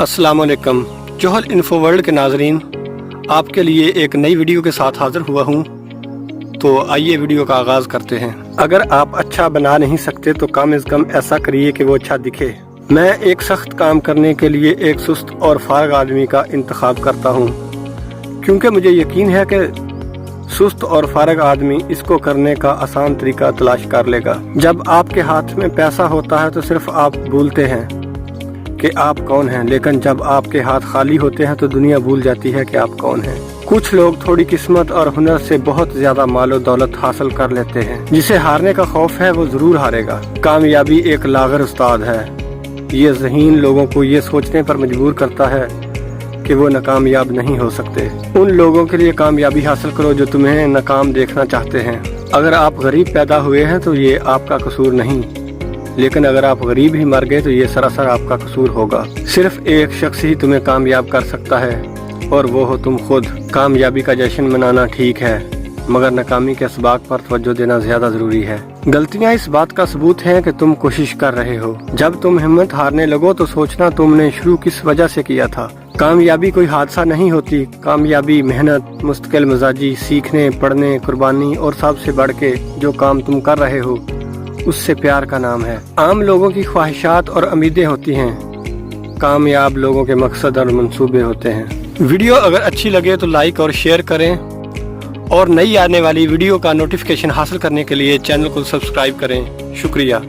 अस्सलाम वालेकुम। Johal info world के नाजरीन, आपके लिए एक नई वीडियो के साथ हाजिर हुआ हूँ। तो आइए वीडियो का आगाज़ करते हैं। अगर आप अच्छा बना नहीं सकते तो कम से कम ऐसा करिए कि वो अच्छा दिखे। मैं एक सख्त काम करने के लिए एक सुस्त और फारग आदमी का इंतखाब करता हूँ, क्योंकि मुझे यकीन है कि सुस्त और फारग आदमी इसको करने का आसान तरीका तलाश कर लेगा। जब आपके हाथ में पैसा होता है तो सिर्फ आप भूलते हैं कि आप कौन हैं, लेकिन जब आपके हाथ खाली होते हैं तो दुनिया भूल जाती है कि आप कौन हैं। कुछ लोग थोड़ी किस्मत और हुनर से बहुत ज्यादा मालो दौलत हासिल कर लेते हैं। जिसे हारने का खौफ है वो जरूर हारेगा। कामयाबी एक लागर उस्ताद है। ये ज़हीन लोगों को ये सोचने पर मजबूर करता है कि वो नाकामयाब नहीं हो सकते। उन लोगों के लिए कामयाबी हासिल करो जो तुम्हें नाकाम देखना चाहते हैं। अगर आप गरीब पैदा हुए हैं तो ये आपका कसूर नहीं, लेकिन अगर आप गरीब ही मर गए तो ये सरासर आपका कसूर होगा। सिर्फ एक शख्स ही तुम्हें कामयाब कर सकता है और वो हो तुम खुद। कामयाबी का जश्न मनाना ठीक है, मगर नाकामी के असबाब पर तवज्जो देना ज्यादा जरूरी है। गलतियां इस बात का सबूत हैं कि तुम कोशिश कर रहे हो। जब तुम हिम्मत हारने लगो तो सोचना तुमने शुरू किस वजह से किया था। कामयाबी कोई हादसा नहीं होती। कामयाबी मेहनत, मुस्तकिल मिजाजी, सीखने, पढ़ने, कुर्बानी और सबसे बढ़ के जो काम तुम कर रहे हो उससे प्यार का नाम है। आम लोगों की ख्वाहिशात और उम्मीदें होती हैं, कामयाब लोगों के मकसद और मंसूबे होते हैं। वीडियो अगर अच्छी लगे तो लाइक और शेयर करें, और नई आने वाली वीडियो का नोटिफिकेशन हासिल करने के लिए चैनल को सब्सक्राइब करें। शुक्रिया।